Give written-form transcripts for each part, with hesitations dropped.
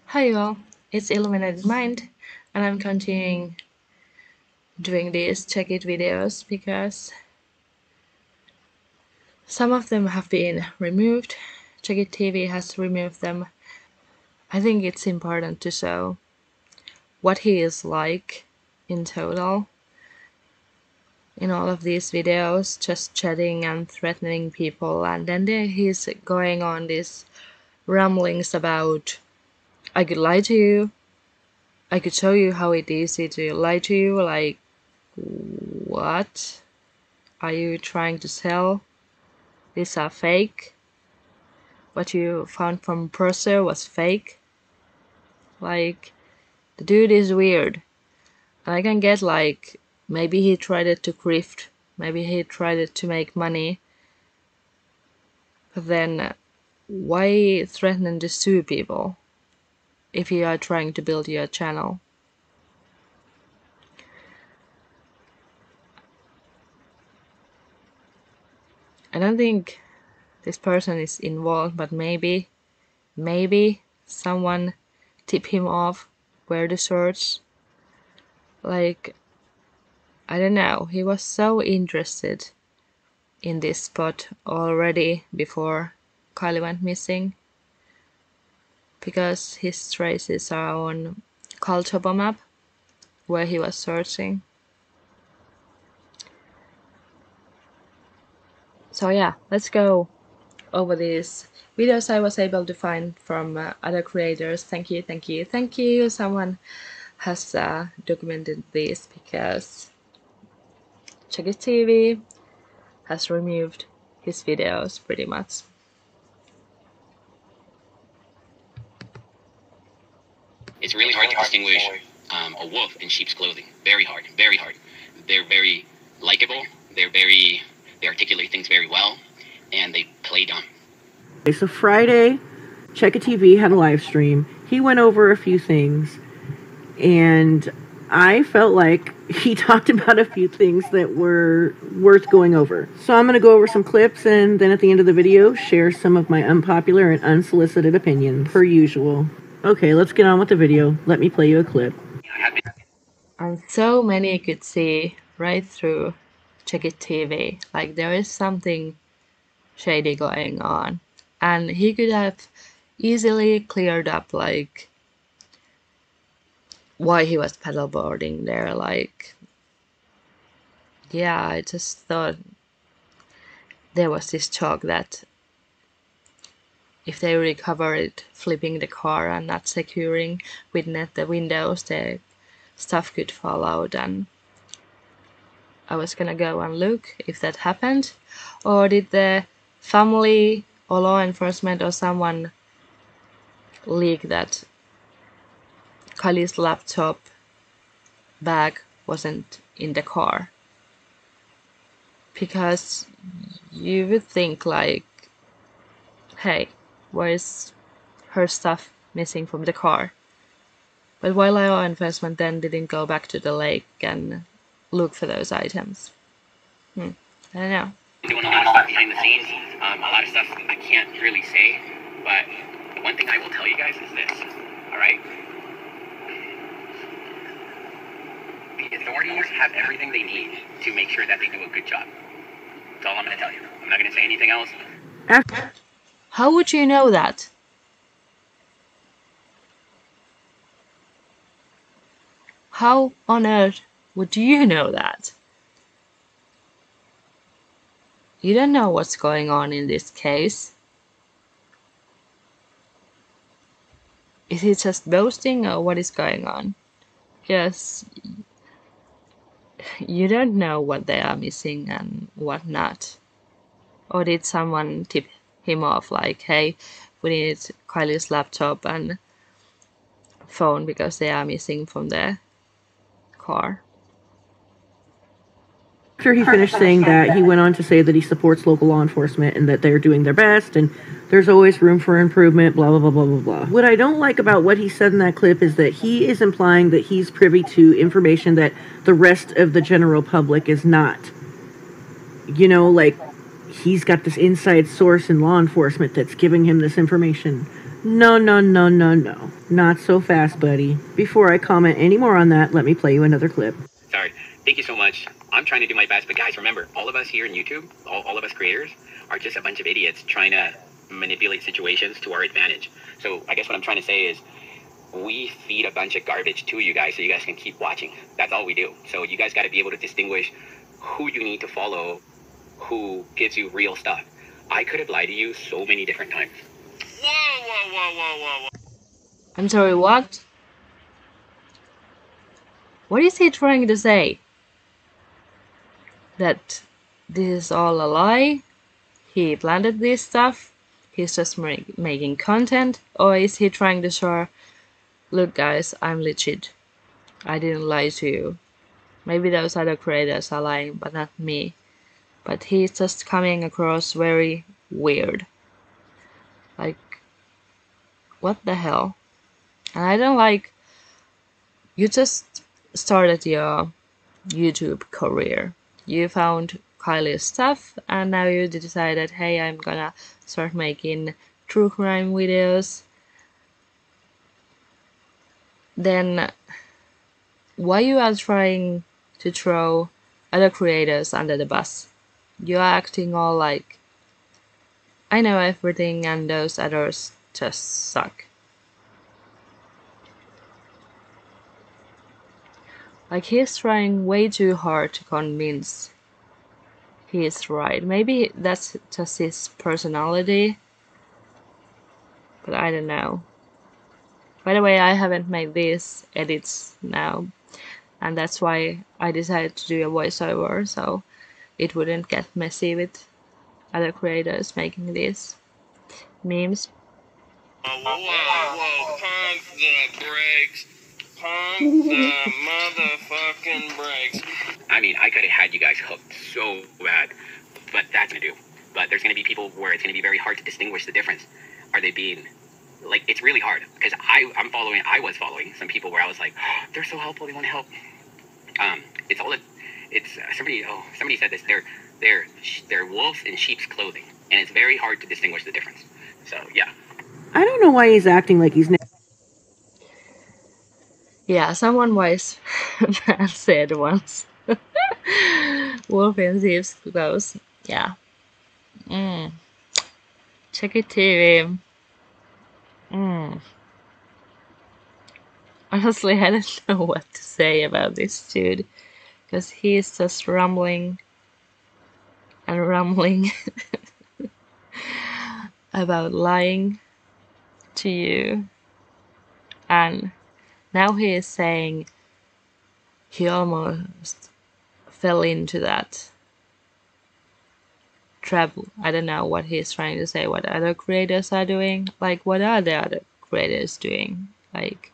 Hi all, it's Illuminated Mind, and I'm continuing doing these Checkit videos because some of them have been removed. Checkit TV has removed them. I think it's important to show what he is like in total in all of these videos, just chatting and threatening people, and then he's going on these ramblings about I could lie to you, I could show you how it's easy to lie to you, like what are you trying to sell? These are fake. What you found from Purser was fake. Like, the dude is weird. And I can get like, maybe he tried it to grift, maybe he tried it to make money. But then, why threaten to sue people if you are trying to build your channel? I don't think this person is involved, but maybe someone tip him off where to search. Like, I don't know, he was so interested in this spot already before Kiely went missing, because his traces are on Culture map where he was searching. So yeah, let's go over these videos I was able to find from other creators. Thank you. Someone has documented this because Checkit TV has removed his videos pretty much. It's really hard to distinguish a wolf in sheep's clothing. Very hard, very hard. They're very likable. They articulate things very well, and they play dumb. Okay, so Friday, Checkit TV had a live stream. He went over a few things, and I felt like he talked about a few things that were worth going over. So I'm going to go over some clips, and then at the end of the video, share some of my unpopular and unsolicited opinions, per usual. Okay, let's get on with the video. Let me play you a clip. And so many could see right through Checkit TV, like there is something shady going on. And he could have easily cleared up like why he was paddleboarding there. Like, yeah, I just thought there was this talk that if they recovered flipping the car and not securing with net the windows, the stuff could fall out, and I was gonna go and look if that happened, or did the family or law enforcement or someone leak that Kiely's laptop bag wasn't in the car? Because you would think like, hey, why is her stuff missing from the car? But why law enforcement then didn't go back to the lake and look for those items? I don't know. Doing a lot of stuff behind the scenes. A lot of stuff I can't really say, but the one thing I will tell you guys is this. All right. The authorities have everything they need to make sure that they do a good job. That's all I'm going to tell you. I'm not going to say anything else. How would you know that? How on earth would you know that? You don't know what's going on in this case. Is he just boasting or what is going on? Because you don't know what they are missing and what not. Or did someone tip him off like, hey, we need Kiely's laptop and phone because they are missing from their car? After he finished saying that, he went on to say that he supports local law enforcement and that they're doing their best and there's always room for improvement, blah, blah, blah, blah, blah, blah. What I don't like about what he said in that clip is that he is implying that he's privy to information that the rest of the general public is not. You know, like, he's got this inside source in law enforcement that's giving him this information. No, no, no, no, no. Not so fast, buddy. Before I comment any more on that, let me play you another clip. Sorry. Thank you so much. I'm trying to do my best, but guys, remember, all of us here in YouTube, all of us creators, are just a bunch of idiots trying to manipulate situations to our advantage. So I guess what I'm trying to say is, we feed a bunch of garbage to you guys so you guys can keep watching. That's all we do. So you guys got to be able to distinguish who you need to follow, who gives you real stuff. I could have lied to you so many different times. Whoa. I'm sorry, what? What is he trying to say? That this is all a lie? He planted this stuff? He's just making content? Or is he trying to show, look guys, I'm legit. I didn't lie to you. Maybe those other creators are lying, but not me. But he's just coming across very weird. Like, what the hell? And I don't like, you just started your YouTube career. You found Kiely's stuff and now you decided, hey, I'm gonna start making true crime videos. Then why you are trying to throw other creators under the bus? You are acting all like, I know everything and those others just suck. Like, he's trying way too hard to convince he's right. Maybe that's just his personality, but I don't know. By the way, I haven't made these edits now, and that's why I decided to do a voiceover, so it wouldn't get messy with other creators making these memes. Whoa, pump the brakes. Pump the motherfucking brakes. I mean, I could have had you guys hooked so bad, but that's gonna do. But there's gonna be people where it's gonna be very hard to distinguish the difference. Are they being, like, it's really hard, because I was following some people where I was like, oh, they're so helpful, they want to help. Somebody said this, they're wolves in sheep's clothing, and it's very hard to distinguish the difference. So, yeah. I don't know why he's acting like he's. Yeah, someone wise man said once. Wolf in sheep's clothes. Yeah. Checkit TV. Honestly, I don't know what to say about this dude, because he's just rumbling and rumbling about lying to you, and now he is saying he almost fell into that trap. I don't know what he's trying to say, what other creators are doing. Like, what are the other creators doing? Like,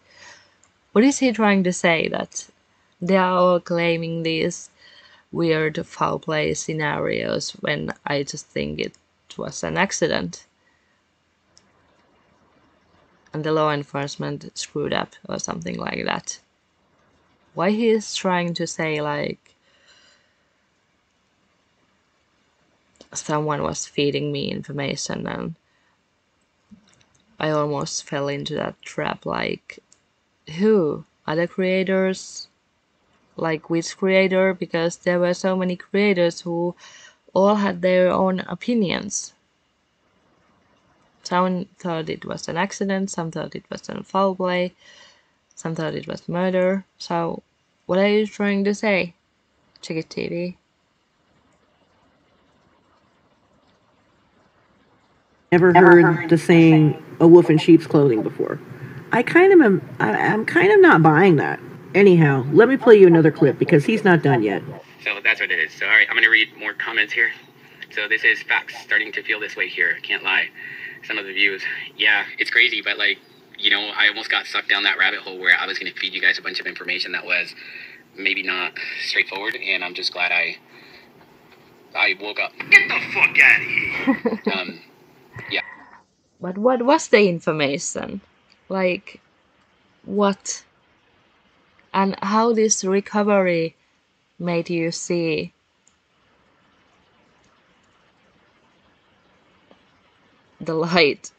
what is he trying to say? That they are all claiming these weird foul play scenarios when I just think it was an accident and the law enforcement screwed up or something like that. Why he is trying to say like someone was feeding me information and I almost fell into that trap? Like, who? Other creators? Like, which creator? Because there were so many creators who all had their own opinions. Some thought it was an accident, some thought it was a foul play, some thought it was murder. So, what are you trying to say? Checkit TV. Never heard the saying "a wolf in sheep's clothing" before. I'm kind of not buying that. Anyhow, let me play you another clip because he's not done yet. So that's what it is. So, all right, I'm going to read more comments here. So this is facts. Starting to feel this way here. Can't lie. Some of the views. Yeah, it's crazy, but like, I almost got sucked down that rabbit hole where I was going to feed you guys a bunch of information that was maybe not straightforward, and I'm just glad I woke up. Get the fuck out of here. Yeah. But what was the information? Like, what? And how this recovery made you see the light?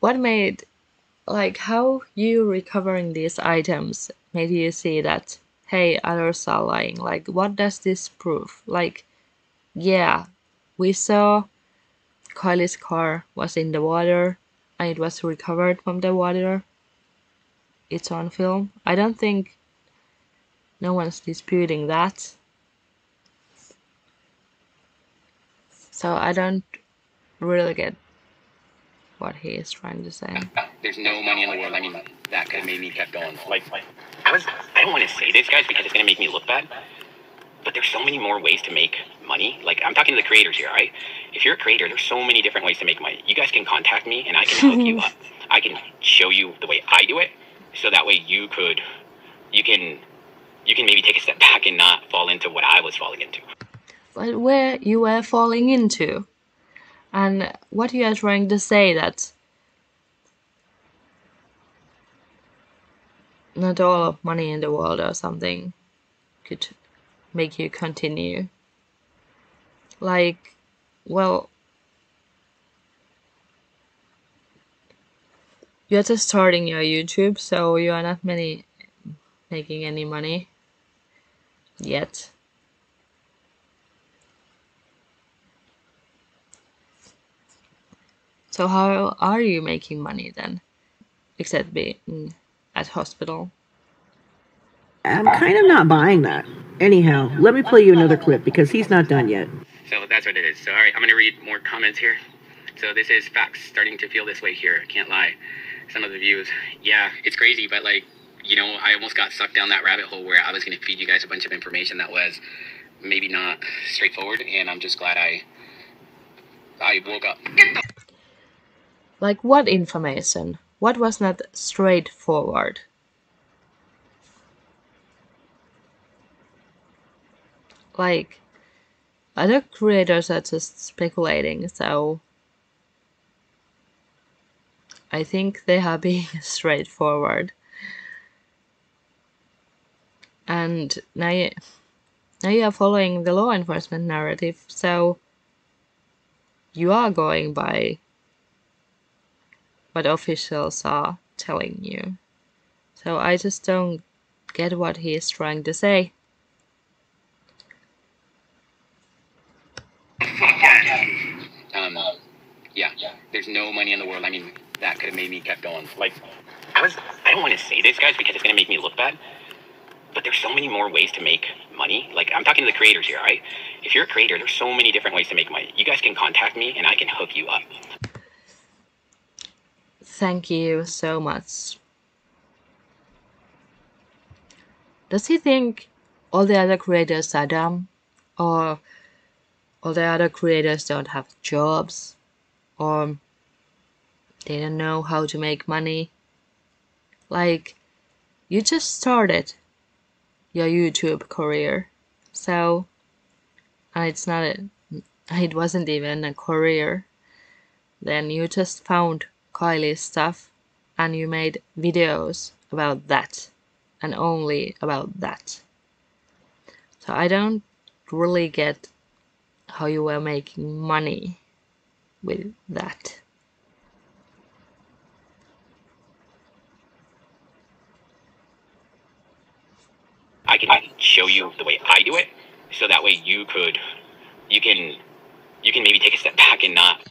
what made, like, how you recovering these items made you see that, hey, others are lying? Like, what does this prove? Like, yeah, we saw Kylie's car was in the water and it was recovered from the water. It's on film. I don't think no one's disputing that. So I don't really get what he is trying to say. There's no money in the world. I mean, that could have made me kept going. I don't want to say this, guys, because it's going to make me look bad. But there's so many more ways to make money. Like, I'm talking to the creators here, right? If you're a creator, there's so many different ways to make money. You guys can contact me and I can hook you up. I can show you the way I do it, so that way you can maybe take a step back and not fall into what I was falling into. But where you were falling into, and what you are trying to say, that not all of money in the world or something could make you continue. Like, well, you're just starting your YouTube, so you are not making any money yet. So how are you making money then, except being at hospital? I'm kind of not buying that. Anyhow, let me play you another clip because he's not done yet. So that's what it is. So, all right, I'm going to read more comments here. So this is facts. Starting to feel this way here. I can't lie. Some of the views. Yeah, it's crazy, but like, you know, I almost got sucked down that rabbit hole where I was going to feed you guys a bunch of information that was maybe not straightforward, and I'm just glad I woke up. Like, what information? What was not straightforward? Like, other creators are just speculating, so I think they are being straightforward. And now you are following the law enforcement narrative, so you are going by what officials are telling you. So I just don't get what he is trying to say. Yeah, there's no money in the world. I mean, that could have made me kept going. Like, I don't want to say this, guys, because it's going to make me look bad. But there's so many more ways to make money. Like, I'm talking to the creators here, right? If you're a creator, there's so many different ways to make money. You guys can contact me and I can hook you up. Thank you so much. Does he think all the other creators are dumb? Or all the other creators don't have jobs? Or they don't know how to make money? Like, you just started your YouTube career, so it wasn't even a career. Then you just found Kylie's stuff and you made videos about that and only about that. So I don't really get how you were making money with that. I can show you the way I do it, so that way you can maybe take a step back and not.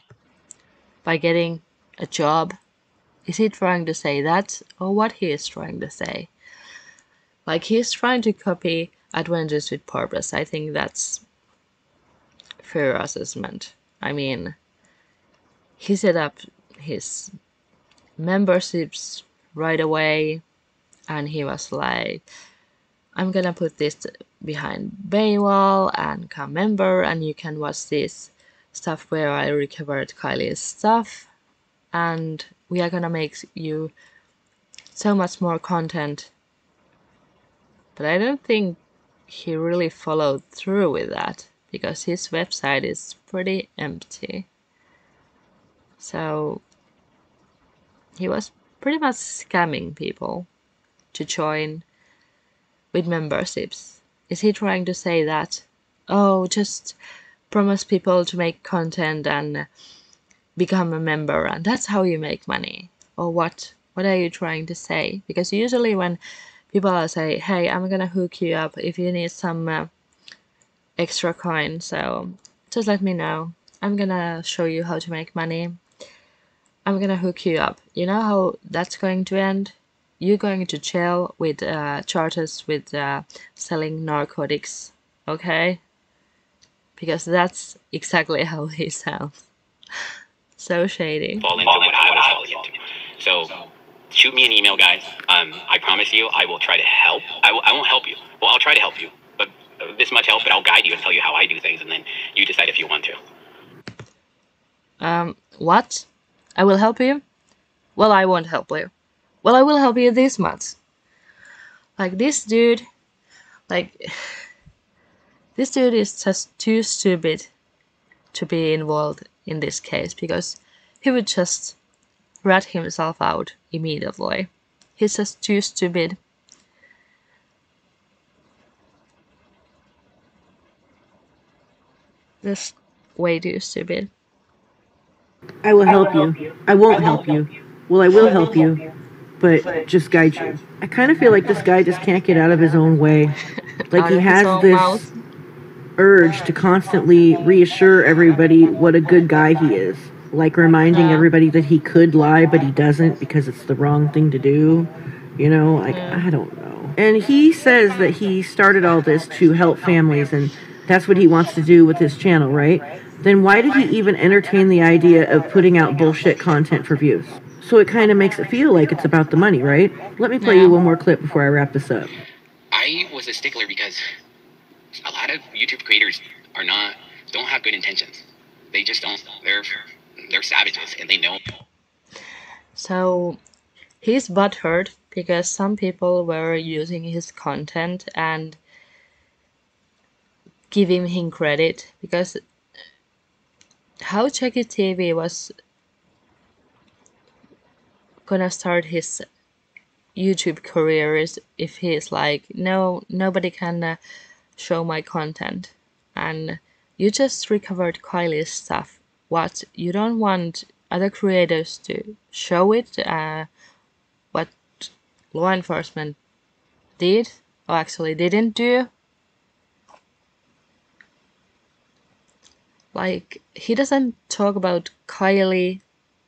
By getting a job? Is he trying to say that, or what he is trying to say? Like, he's trying to copy Adventures with Purpose. I think that's fair assessment. I mean, he set up his memberships right away, and he was like, I'm gonna put this behind paywall and come member, and you can watch this stuff where I recovered Kylie's stuff, and we are gonna make you so much more content. But I don't think he really followed through with that, because his website is pretty empty. So he was pretty much scamming people to join with memberships. Is he trying to say that, oh, just promise people to make content and become a member and that's how you make money? Or what are you trying to say? Because usually when people are say, hey, I'm gonna hook you up if you need some extra coin, so just let me know. I'm gonna show you how to make money. I'm gonna hook you up. You know how that's going to end? You're going to jail with charges with selling narcotics, okay? Because that's exactly how he sounds. So shady. Fall into what I was falling into. So shoot me an email, guys. I promise you, I will try to help. I won't help you. Well, I'll try to help you, but this much help, but I'll guide you and tell you how I do things, and then you decide if you want to. What? I will help you? Well, I won't help you. Well, I will help you this much. Like this dude, like this dude is just too stupid to be involved in this case because he would just rat himself out immediately. He's just too stupid. Just way too stupid. I will help you. I won't help you. Well, I will help you, but just guide you. I kind of feel like this guy just can't get out of his own way. Like he has this urge to constantly reassure everybody what a good guy he is. Like reminding everybody that he could lie, but he doesn't because it's the wrong thing to do. You know, like, I don't know. And he says that he started all this to help families, and that's what he wants to do with his channel, right? Then why did he even entertain the idea of putting out bullshit content for views? So it kind of makes it feel like it's about the money, right? Let me play you one more clip before I wrap this up. I was a stickler because a lot of YouTube creators don't have good intentions. They just don't. They're savages, and they know. So he's butthurt because some people were using his content and giving him credit because how Checkit TV was gonna start his YouTube career is if he's like, no, nobody can show my content, and you just recovered Kiely's stuff. What, you don't want other creators to show it? What law enforcement did or actually didn't do? Like, he doesn't talk about Kiely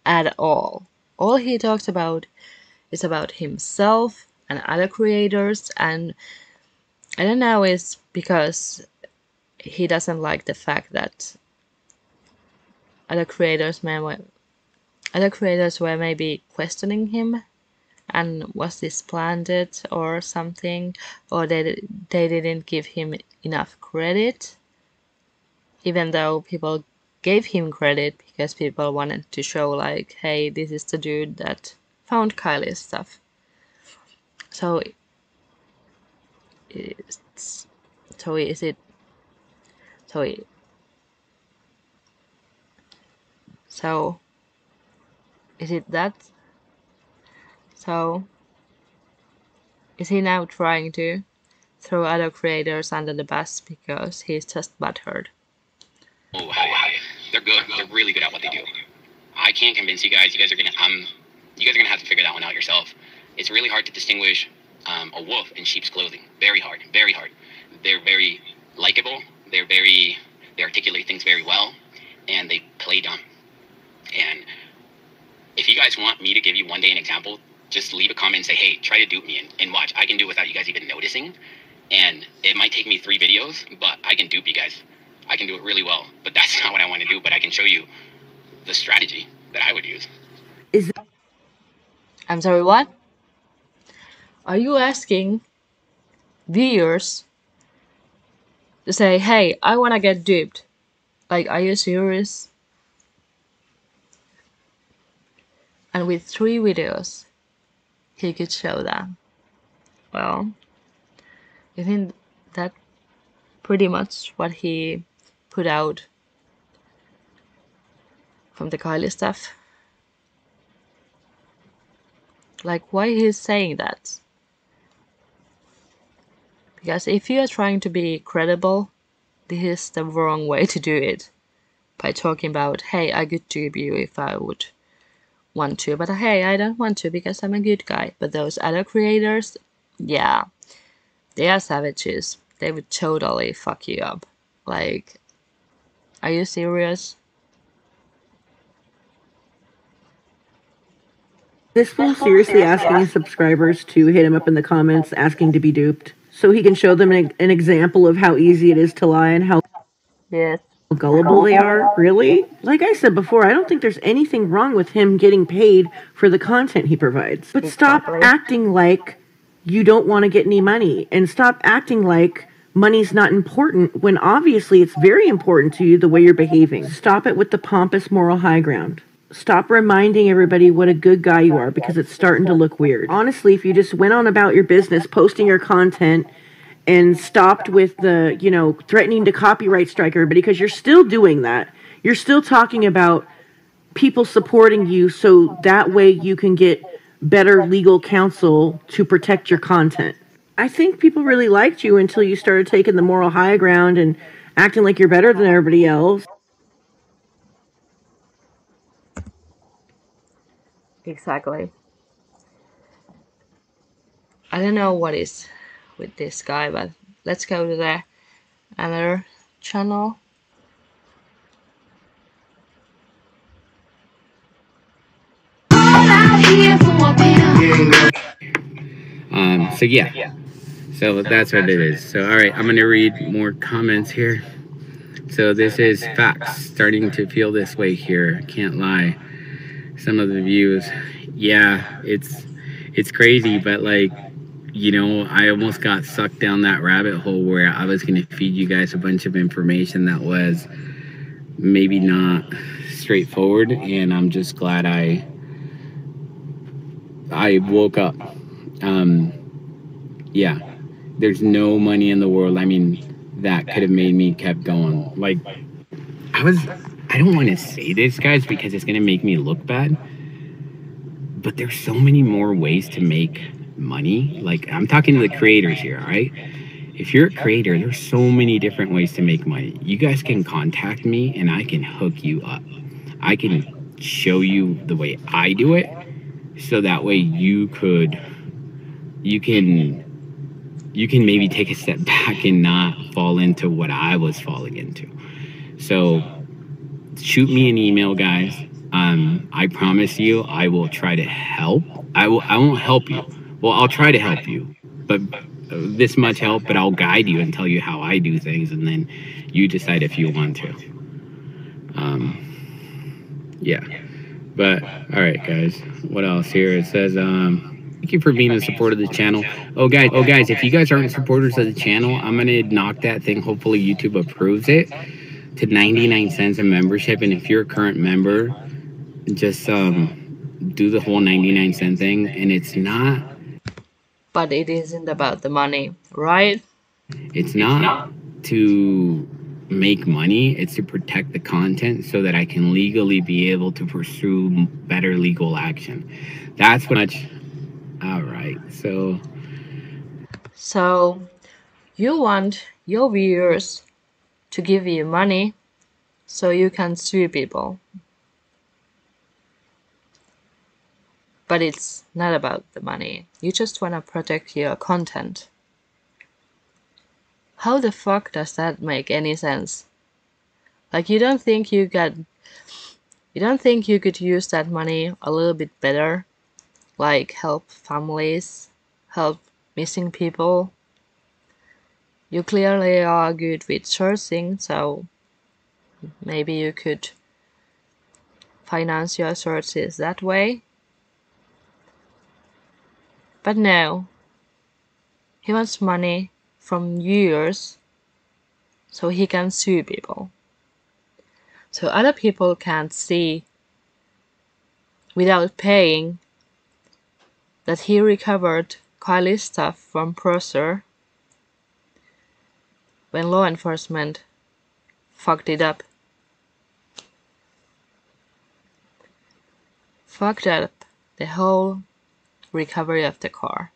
at all. All he talks about is about himself and other creators, and I don't know, it's because he doesn't like the fact that other creators were maybe questioning him and was this planned or something, or they didn't give him enough credit, even though people gave him credit because people wanted to show like, hey, this is the dude that found Kiely's stuff. So it's so is it so is it that? So is he now trying to throw other creators under the bus because he's just butthurt? Oh, they're good. They're really good at what they do. I can't convince you guys. You guys are gonna have to figure that one out yourself. It's really hard to distinguish a wolf in sheep's clothing. Very hard. Very hard. They're very likable. They articulate things very well, and they play dumb. And if you guys want me to give you one day an example, just leave a comment and say, hey, try to dupe me and watch. I can do it without you guys even noticing. And it might take me 3 videos, but I can dupe you guys. I can do it really well. But that's not what I want to do. But I can show you the strategy that I would use. I'm sorry, what? Are you asking viewers to say, hey, I wanna get duped? Like, are you serious? And with 3 videos, he could show that. Well, isn't that pretty much what he put out from the Kiely stuff? Like, why he's saying that? Because if you are trying to be credible, this is the wrong way to do it. by talking about, hey, I could dupe you if I would want to, but hey, I don't want to because I'm a good guy. But those other creators, yeah, they are savages. They would totally fuck you up. Like, are you serious? This fool seriously asking his subscribers to hit him up in the comments asking to be duped so he can show them an example of how easy it is to lie and how Yes. gullible they are. Really? Like I said before, I don't think there's anything wrong with him getting paid for the content he provides. But stop Exactly. acting like you don't want to get any money, and stop acting like money's not important when obviously it's very important to you the way you're behaving. Stop it with the pompous moral high ground. Stop reminding everybody what a good guy you are because it's starting to look weird. Honestly, if you just went on about your business, posting your content, and stopped with the, threatening to copyright strike everybody, because you're still doing that. You're still talking about people supporting you so that way you can get better legal counsel to protect your content. I think people really liked you until you started taking the moral high ground and acting like you're better than everybody else. Exactly. I don't know what is with this guy, but let's go to the another channel. So yeah. So that's what it is. So all right, I'm gonna read more comments here. So this is facts. Starting to feel this way here. Can't lie. Some of the views, yeah, it's crazy, but like, I almost got sucked down that rabbit hole where I was gonna feed you guys a bunch of information that was maybe not straightforward, and I'm just glad I woke up. Yeah, there's no money in the world. I mean, that could have made me kept going. Like, I don't want to say this, guys, because it's gonna make me look bad. But there's so many more ways to make money. Like, I'm talking to the creators here, all right? If you're a creator, there's so many different ways to make money. You guys can contact me and I can hook you up. I can show you the way I do it, so that way you can maybe take a step back and not fall into what I was falling into. So shoot me an email, guys. I promise you I will try to help. I won't help you. Well, I'll try to help you, but this much help, but I'll guide you and tell you how I do things, and then you decide if you want to. Yeah. But all right, guys. What else here? It says, thank you for being a supporter of the channel. Oh guys, if you guys aren't supporters of the channel, I'm gonna knock that thing. Hopefully YouTube approves it to 99 cents a membership, and if you're a current member, just do the whole 99-cent thing. And it's not. But it isn't about the money, right? It's not to make money, it's to protect the content so that I can legally be able to pursue better legal action. That's what much. All right, so You want your viewers to give you money so you can sue people. But it's not about the money. You just want to protect your content. How the fuck does that make any sense? Like, you don't think you could use that money a little bit better? Like, help families, help missing people. You clearly are good with sourcing, so maybe you could finance your sources that way. But no, he wants money from viewers so he can sue people. So other people can't see without paying that he recovered Kiely's stuff from Prosser when law enforcement fucked it up. Fucked up the whole recovery of the car.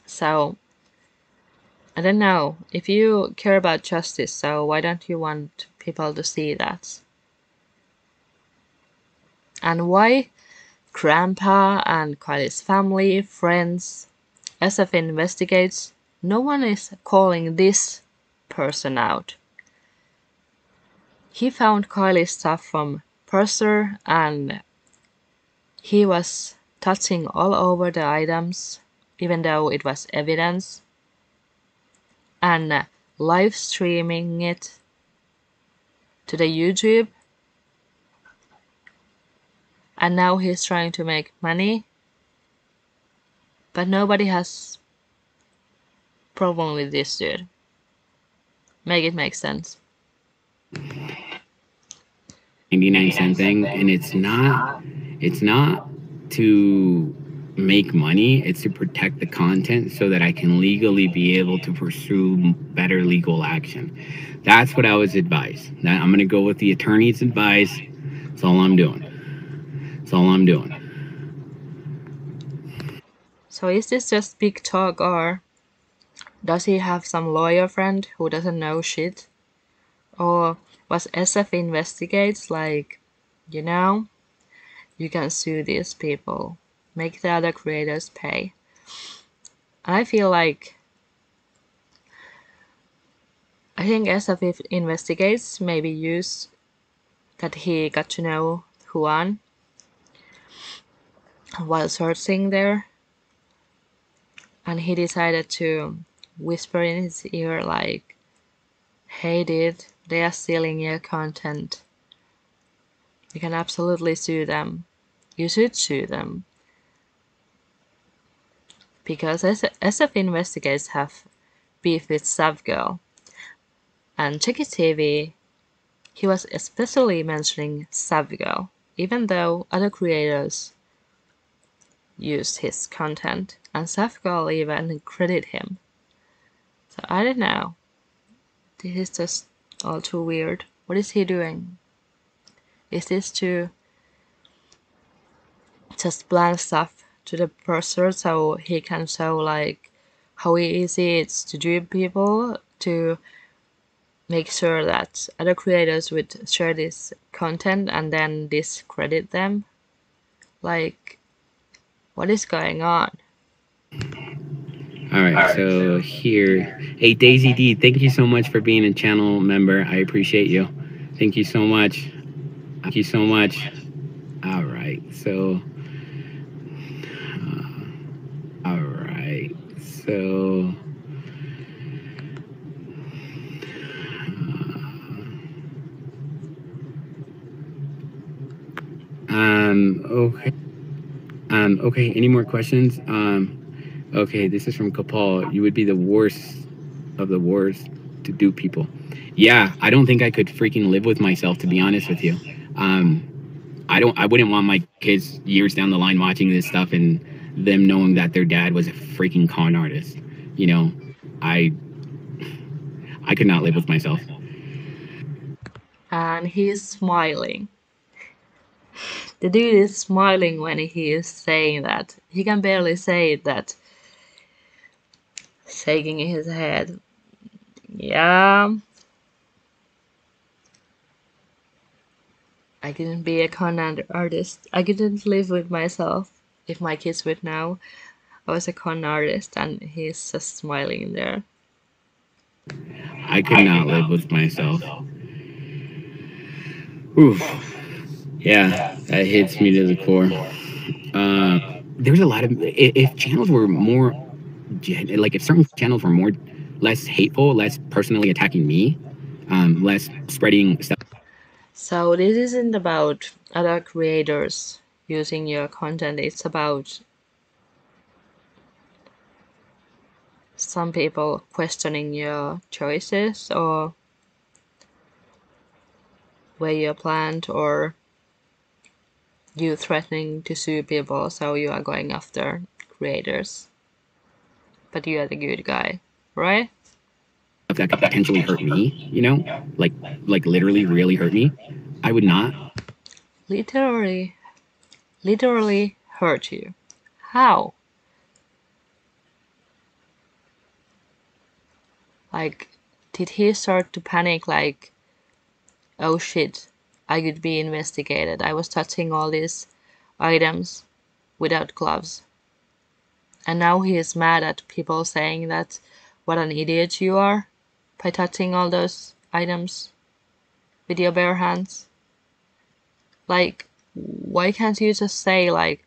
So I don't know, if you care about justice, so why don't you want people to see that. And why Grandpa and Kylie's family, friends, SF investigates, no one is calling this person out. He found Kylie's stuff from Purser and he was touching all over the items, even though it was evidence, and live streaming it to the YouTube. And now he's trying to make money, but nobody has problem with this dude. Make it make sense. 99-cent thing, and it's not to make money, it's to protect the content so that I can legally be able to pursue better legal action. That's what I was advised. That I'm going to go with the attorney's advice. That's all I'm doing. So is this just big talk, or does he have some lawyer friend who doesn't know shit? Or was SF investigates like, you know, you can sue these people, make the other creators pay? And I feel like I think SF investigates maybe use that he got to know Juan while searching there, and he decided to whisper in his ear like, hey dude, they are stealing your content. You can absolutely sue them. You should sue them. Because SF investigators have beef with Savgirl. And Checkit TV, he was especially mentioning Savgirl, even though other creators used his content, and Savgirl even credited him. So I don't know. This is just all too weird. What is he doing? Is this to just plan stuff to the purser so he can show like how easy it's to dupe people, to make sure that other creators would share this content and then discredit them? Like, what is going on? All right, so here, hey Daisy D, thank you so much for being a channel member. I appreciate you. Thank you so much. All right, so, all right, so, okay. Okay, any more questions? Okay, this is from Kapal. You would be the worst of the worst to do people. Yeah, I don't think I could freaking live with myself, to be honest with you. I wouldn't want my kids years down the line watching this stuff and them knowing that their dad was a freaking con artist. You know, I I could not live with myself. And he's smiling. The dude is smiling when he is saying that. He can barely say that, shaking his head. Yeah, I couldn't be a con artist. I couldn't live with myself if my kids would know I was a con artist, and he's just smiling there. I could not live with myself. Oof. Yeah, that hits me to the core. There's a lot of if channels were more like if certain channels were more less hateful, less personally attacking me, less spreading stuff. So this isn't about other creators using your content. It's about some people questioning your choices or where you're planned, or you threatening to sue people, so you are going after creators. But you are the good guy, right? That could potentially hurt me, you know, like literally really hurt me. I would not. Literally hurt you. How? Like, did he start to panic like, oh shit, I could be investigated. I was touching all these items without gloves. And now he is mad at people saying that what an idiot you are by touching all those items with your bare hands. Like, why can't you just say, like,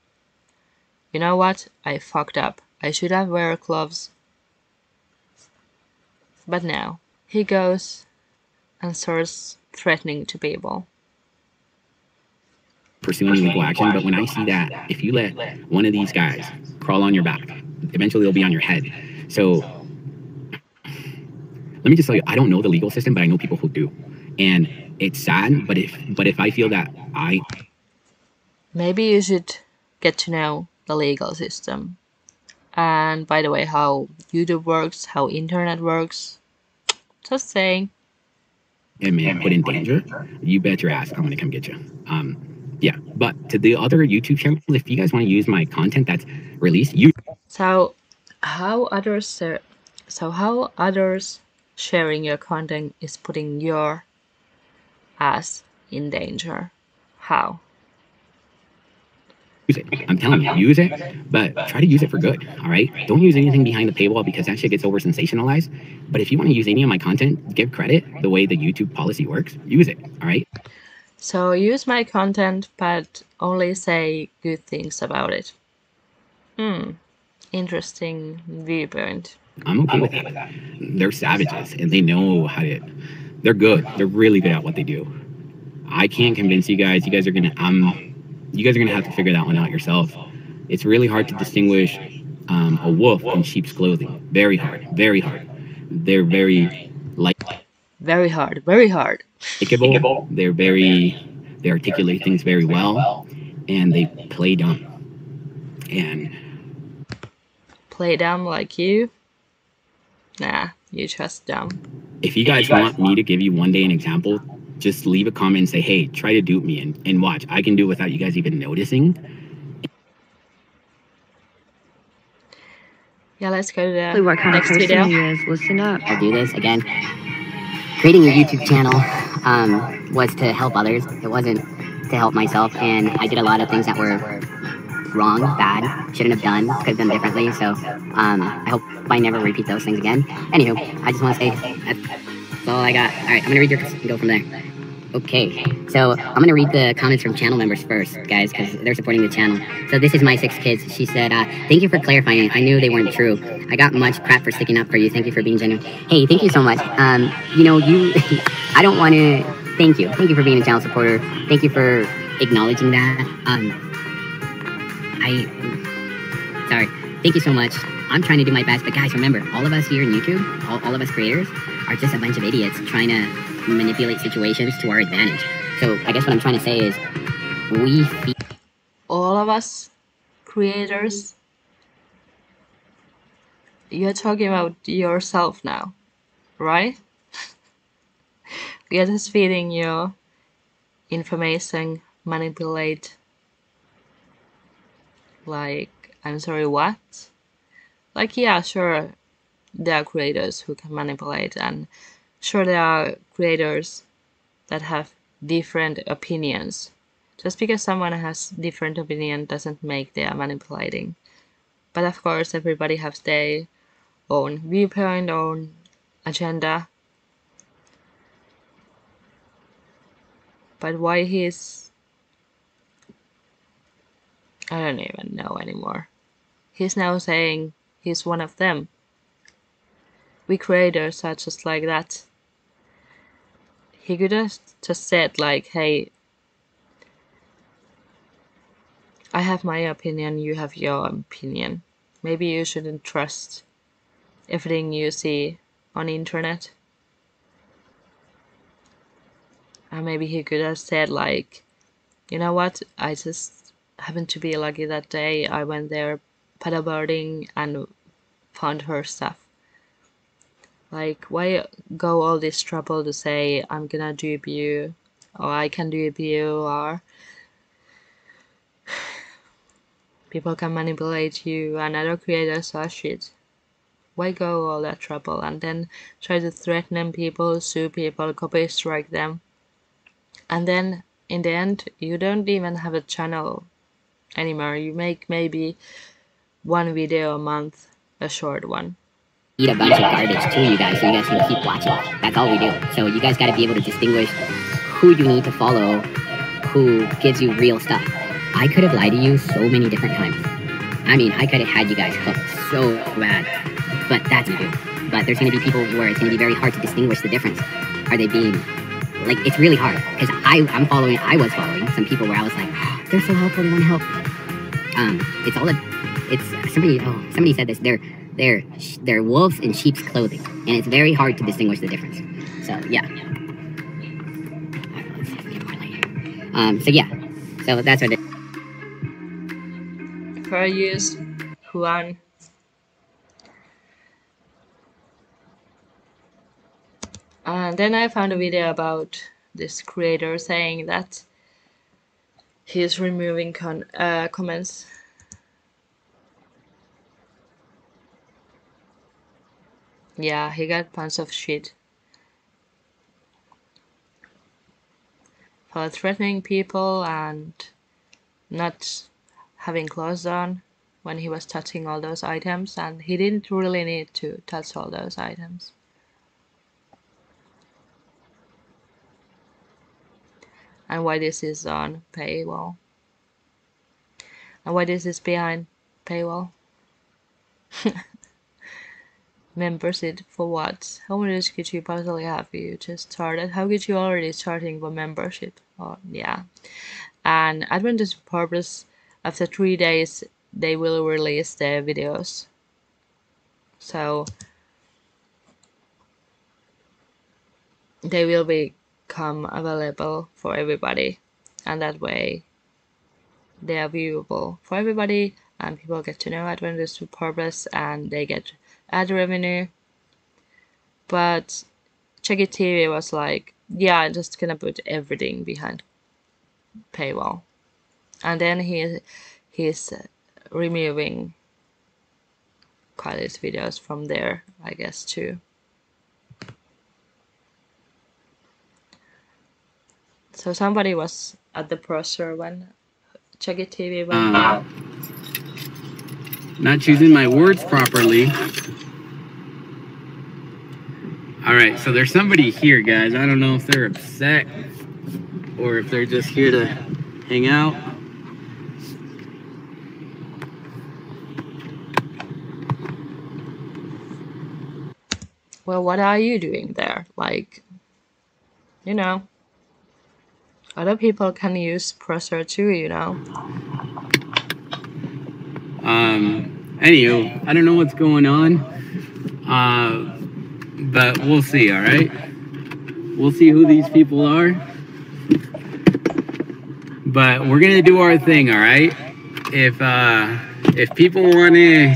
you know what, I fucked up. I should have wear gloves. But no, he goes and starts threatening to people. Pursuing legal action, but when I see that if you let one of these guys crawl on your back, eventually they'll be on your head. So let me just tell you, I don't know the legal system, but I know people who do. And it's sad, but if I feel that Maybe you should get to know the legal system. And by the way, how YouTube works, how internet works. Just saying. am put in danger, you bet your ass I'm gonna come get you. Yeah, but to the other YouTube channels, if you guys want to use my content that's released, So how others sharing your content is putting your ass in danger? How? use it. I'm telling you, use it, but try to use it for good, all right? Don't use anything behind the paywall because that shit gets over sensationalized. But if you want to use any of my content, give credit the way the YouTube policy works, use it, all right? So use my content, but only say good things about it. Interesting viewpoint. I'm okay with that. They're savages and they know how to, they're good. They're really good at what they do. I can't convince you guys. You guys are gonna have to figure that one out yourself. It's really hard to distinguish a wolf in sheep's clothing. Very hard. Very hard. They're very Very hard, very hard. likable. They articulate things very well, and they play dumb. And Play dumb like you? Nah, you just dumb. if you guys want me to give you one day an example, just leave a comment and say, hey, try to dupe me and watch. I can do it without you guys even noticing. Yeah, let's go to the What kind next of person video. he is. Listen up. I'll do this again. Creating a YouTube channel was to help others. It wasn't to help myself, and I did a lot of things that were wrong, bad, shouldn't have done, could have done differently. So I hope I never repeat those things again. Anywho, I just want to say that's all I got. All right, I'm gonna read your and go from there. Okay, so I'm gonna read the comments from channel members first, guys, because they're supporting the channel. So this is my 6 kids. She said, thank you for clarifying. I knew they weren't true. I got much crap for sticking up for you. Thank you for being genuine. Hey, thank you so much. You know, I don't want to, thank you. Thank you for being a channel supporter. Thank you for acknowledging that. Sorry. Thank you so much. I'm trying to do my best, but guys, remember, all of us here in YouTube, all of us creators, are just a bunch of idiots trying to manipulate situations to our advantage. So I guess what I'm trying to say is, all of us creators, you're talking about yourself now, right? We are just feeding you information, manipulate. Like, I'm sorry, what? Like, yeah, sure, there are creators who can manipulate, and sure, there are creators that have different opinions. Just because someone has different opinion doesn't make they are manipulating. But of course, everybody has their own viewpoint, own agenda. But why he's... I don't even know anymore. He's now saying he's one of them. We creators are just like that. He could have just said like, hey, I have my opinion, you have your opinion. Maybe you shouldn't trust everything you see on internet. Or maybe he could have said like, you know what, I just happened to be lucky that day. I went there paddleboarding and found her stuff. Like, why go all this trouble to say I'm gonna dupe you, or I can dupe you, or people can manipulate you and other creators are shit. Why go all that trouble and then try to threaten people, sue people, copy strike them? And then in the end, you don't even have a channel anymore. You make maybe one video a month, a short one. Eat a bunch of garbage too, you guys, so you guys can keep watching. That's all we do. So you guys got to be able to distinguish who you need to follow, who gives you real stuff. I could have lied to you so many different times. I mean, I could have had you guys hooked so bad, but that's what we do. But there's going to be people where it's going to be very hard to distinguish the difference. Are they being, like, it's really hard, because I was following some people where I was like, oh, they're so helpful, they want to help. Somebody said this, they're wolves in sheep's clothing, and it's very hard to distinguish the difference. So yeah. So that's what it. For I use Juan. And then I found a video about this creator saying that he's removing comments. Yeah, he got tons of shit for threatening people and not having clothes on when he was touching all those items, and he didn't really need to touch all those items. And why this is on paywall. And why this is behind paywall. Membership for what? How much could you possibly have? You just started. How could you already starting for membership? Oh yeah. And advantage purpose, after 3 days they will release their videos. So they will become available for everybody, and that way they are viewable for everybody, and people get to know advantage purpose, and they get ad revenue. But Checkit TV was like, yeah, I'm just gonna put everything behind paywall. And then he's removing Kiely's videos from there, I guess, too. So somebody was at the browser when Checkit TV went down. Not choosing my words properly. Alright, so there's somebody here, guys. I don't know if they're upset or if they're just here to hang out. Well, what are you doing there? Like, you know, other people can use browser too, you know. Anywho, I don't know what's going on. But we'll see, alright? We'll see who these people are. But we're gonna do our thing, alright? If people wanna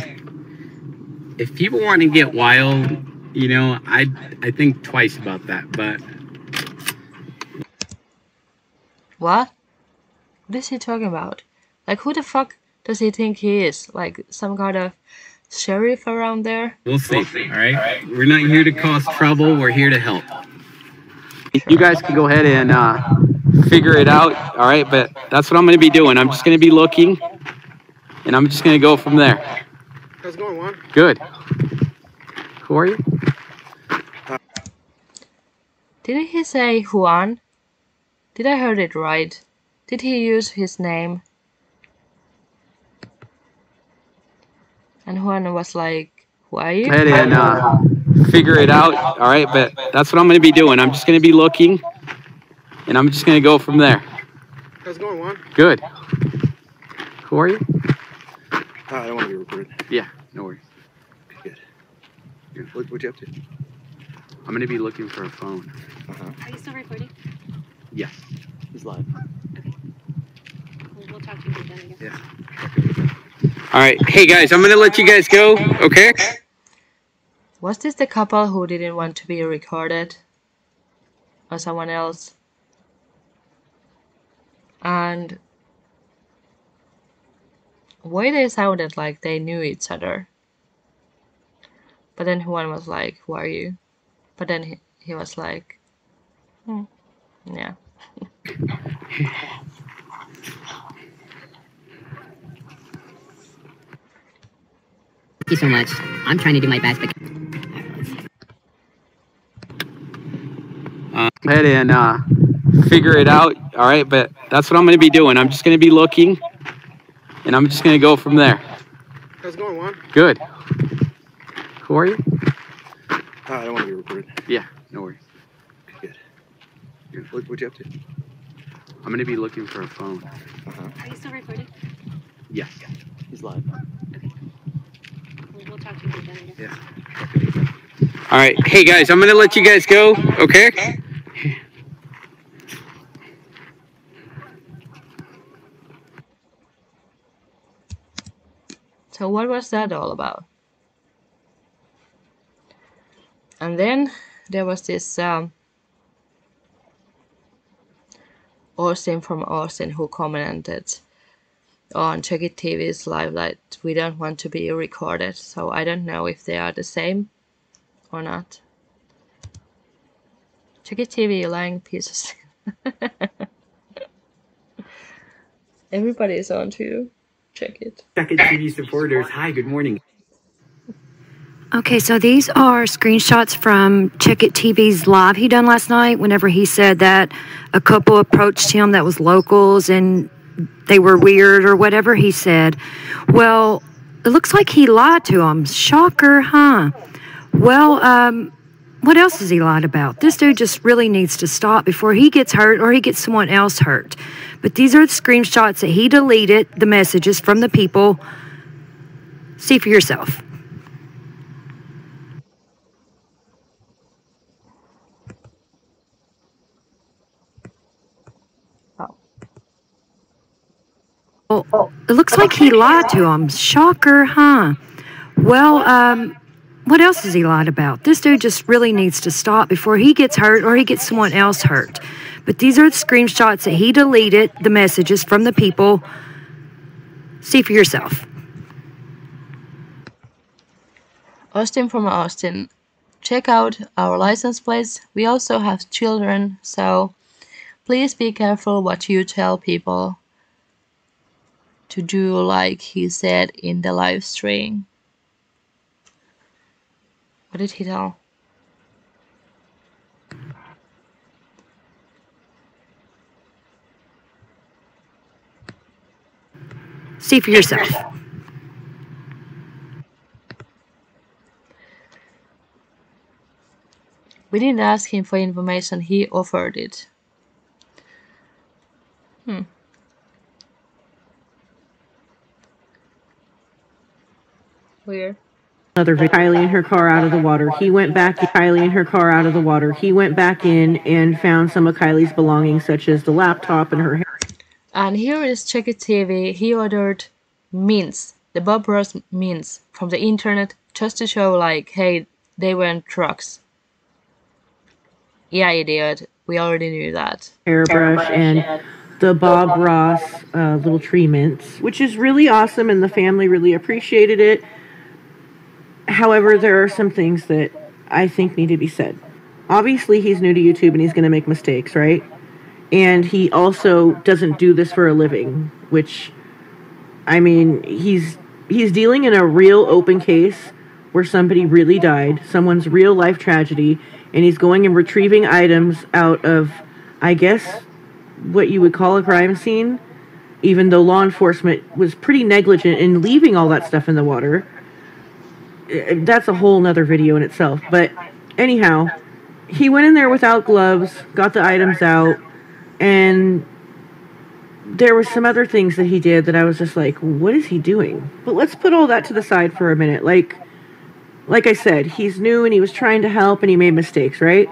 get wild, you know, I think twice about that, but What? What is he talking about? Like, who the fuck does he think he is? Like, some kind of sheriff around there? we'll see, alright? We're not here to cause trouble, we're here to help. You guys can go ahead and figure it out, alright? But that's what I'm gonna be doing. I'm just gonna be looking, and I'm just gonna go from there. How's it going, Juan? Good. Who are you? Didn't he say Juan? Did I heard it right? Did he use his name? And Juan was like, who are you? Go ahead and figure it out, alright? But that's what I'm gonna be doing. I'm just gonna be looking, and I'm just gonna go from there. How's it going, Juan? Good. Who are you? I don't want to be recorded. Yeah, no worries. Good. What you up to? I'm gonna be looking for a phone. Are you still recording? Yes. He's live. Okay. We'll talk to you then, I guess. Yeah. Alright, hey guys, I'm gonna let you guys go, okay? Was this the couple who didn't want to be recorded? Or someone else? And why they sounded like they knew each other. But then Juan was like, who are you? But then he was like, yeah. you so much. I'm trying to do my best, but ahead and figure it out. All right, but that's what I'm going to be doing. I'm just going to be looking, and I'm just going to go from there. How's it going, Juan? Good. Who are you? I don't want to be recorded. Yeah, no worries. Good. What'd you up to? I'm going to be looking for a phone. Are you still recording? Yes. He's live. Okay. We'll talk to you then, I guess. Yeah. All right. Hey, guys, I'm going to let you guys go, okay? So what was that all about? And then there was this Austin from Austin who commented on Checkit TV's live that we don't want to be recorded. So I don't know if they are the same or not. Checkit TV, lying pieces. Everybody is on to Checkit. Checkit TV supporters, hi, good morning. Okay, so these are screenshots from Checkit TV's live he done last night whenever he said that a couple approached him that was locals and they were weird or whatever he said. Well, it looks like he lied to them. Shocker, huh? Well, what else has he lied about? This dude just really needs to stop before he gets hurt or he gets someone else hurt. But these are the screenshots that he deleted, the messages from the people. See for yourself. Well, it looks like he lied to him. Shocker, huh? Well, what else has he lied about? This dude just really needs to stop before he gets hurt or he gets someone else hurt. But these are the screenshots that he deleted, the messages from the people. See for yourself. Austin from Austin, check out our license plates. We also have children, so please be careful what you tell people to do, like he said in the live stream. What did he tell? See for yourself. We didn't ask him for information, he offered it. Weird. Another video. Kiely in her car out of the water. He went back. Kiely in her car out of the water. He went back in and found some of Kylie's belongings, such as the laptop and her hair. And here is Checkit TV. He ordered mints, the Bob Ross mints from the internet, just to show like, hey, they weren't trucks. Yeah, idiot. We already knew that. Hairbrush and the Bob Ross little tree mints, which is really awesome, and the family really appreciated it. However, there are some things that I think need to be said. Obviously, he's new to YouTube and he's going to make mistakes, right? And he also doesn't do this for a living, which, I mean, he's dealing in a real open case where somebody really died, someone's real life tragedy, and he's going and retrieving items out of, I guess, what you would call a crime scene, even though law enforcement was pretty negligent in leaving all that stuff in the water. That's a whole nother video in itself. But anyhow, he went in there without gloves, got the items out, and there were some other things that he did that I was just like, what is he doing? But let's put all that to the side for a minute. Like I said, he's new and he was trying to help and he made mistakes, right?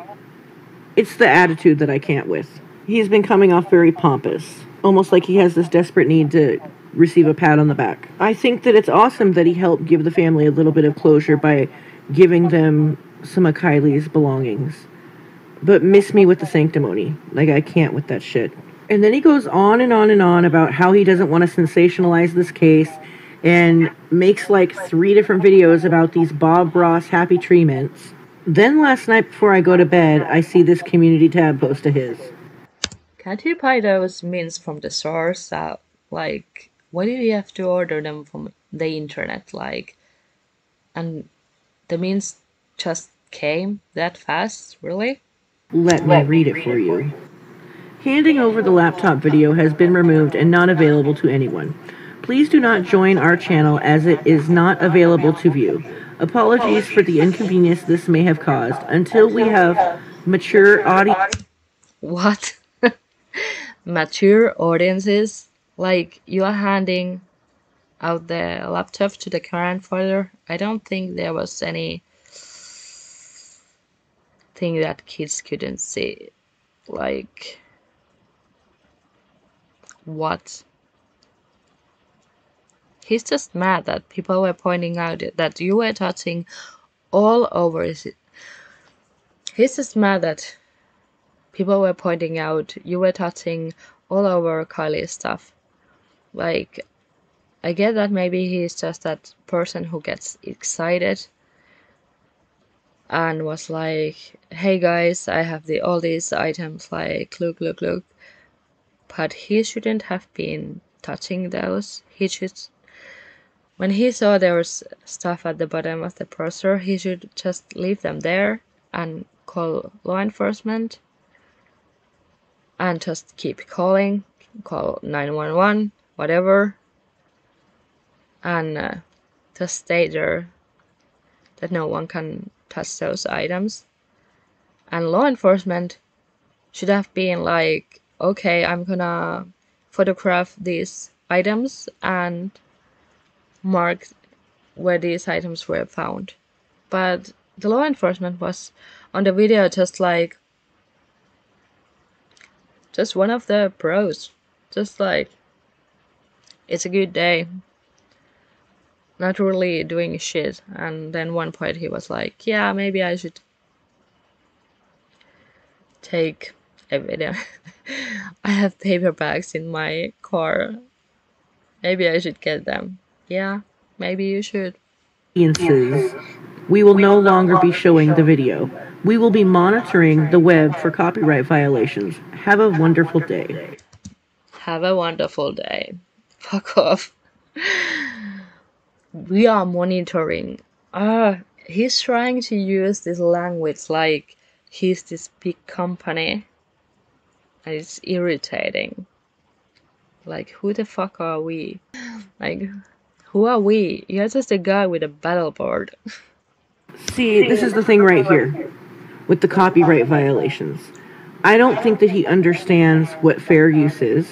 It's the attitude that I can't with. He's been coming off very pompous, almost like he has this desperate need to receive a pat on the back. I think that it's awesome that he helped give the family a little bit of closure by giving them some of Kylie's belongings. But miss me with the sanctimony. Like, I can't with that shit. And then he goes on and on and on about how he doesn't want to sensationalize this case and makes like 3 different videos about these Bob Ross happy tree mints. Then last night before I go to bed, I see this community tab post of his. Can't you buy those mints from the source? Like, why do you have to order them from the internet? Like, and the mints just came that fast? Really? Let me read it for you. Handing over the laptop video has been removed and not available to anyone. Please do not join our channel as it is not available to view. Apologies for the inconvenience this may have caused. Until we have mature audience. What? Mature audiences? Like, you are handing out the laptop to the grandfather? I don't think there was any thing that kids couldn't see. Like, what? He's just mad that people were pointing out that you were touching all over his. He's just mad that people were pointing out you were touching all over Kylie's stuff. Like, I get that maybe he's just that person who gets excited and was like, hey guys, I have all these items, like, look. But he shouldn't have been touching those. He should, when he saw there was stuff at the bottom of the browser, he should just leave them there and call law enforcement and just keep calling, call 911, whatever, and just stay there that no one can touch those items. And law enforcement should have been like, okay, I'm gonna photograph these items and mark where these items were found. But the law enforcement was on the video just like, just one of the pros, just like, it's a good day, not really doing shit. And then one point he was like, yeah, maybe I should take a video. I have paper bags in my car. Maybe I should get them. Yeah, maybe you should. We will no longer be showing the video. We will be monitoring the web for copyright violations. Have a wonderful day. Have a wonderful day. Fuck off. We are monitoring. He's trying to use this language like he's this big company. And it's irritating. Like, who the fuck are we? Like, who are we? You're just a guy with a battle board. See, this is the thing right here with the copyright violations. I don't think that he understands what fair use is.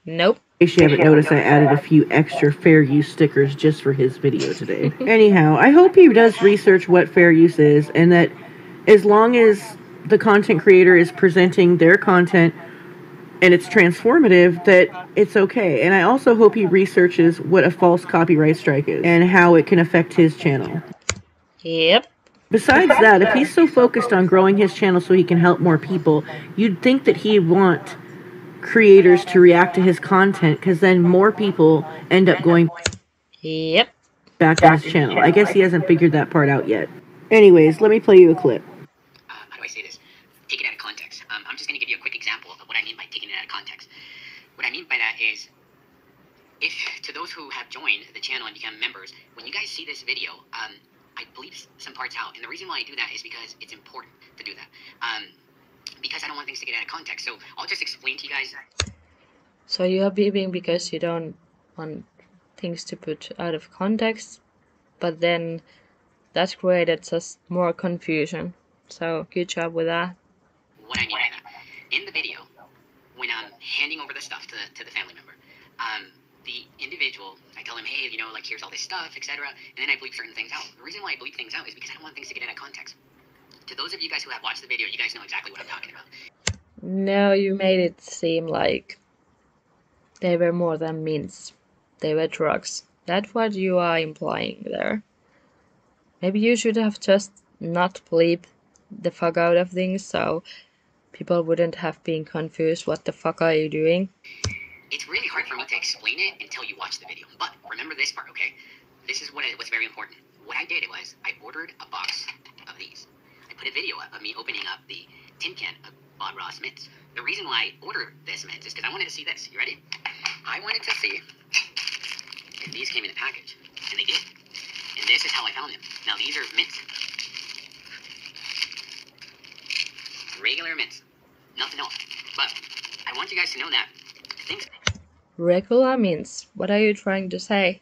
Nope. In case you haven't noticed, I added a few extra fair use stickers just for his video today. Anyhow, I hope he does research what fair use is, and that as long as the content creator is presenting their content and it's transformative, that it's okay. And I also hope he researches what a false copyright strike is and how it can affect his channel. Yep. Besides that, if he's so focused on growing his channel so he can help more people, you'd think that he'd want creators to react to his content, because then more people end up going back to his channel. I guess he hasn't figured that part out yet. Anyways, let me play you a clip. How do I say this? Take it out of context. I'm just going to give you a quick example of what I mean by taking it out of context. What I mean by that is, if to those who have joined the channel and become members, when you guys see this video, I bleep some parts out. And the reason why I do that is because it's important to do that. Because I don't want things to get out of context. So I'll just explain to you guys. So you are beeping because you don't want things to put out of context, but then that created just more confusion. So good job with that. What I mean by that, in the video, when I'm handing over the stuff to the family member, the individual, I tell him, hey, you know, like, here's all this stuff, etc. And then I bleep certain things out. The reason why I bleep things out is because I don't want things to get out of context. To those of you guys who have watched the video, you guys know exactly what I'm talking about. No, you made it seem like they were more than mints. They were drugs. That's what you are implying there. Maybe you should have just not bleep the fuck out of things so people wouldn't have been confused. What the fuck are you doing? It's really hard for me to explain it until you watch the video. But remember this part, okay? This is what's very important. What I did was I ordered a box of these. I put a video up of me opening up the tin can of Bob Ross mints. The reason why I ordered this mints is because I wanted to see this. You ready? I wanted to see if these came in the package, and they did. And this is how I found them. Now these are mints. Regular mints. Nothing else. But I want you guys to know that things... Regular mints. What are you trying to say?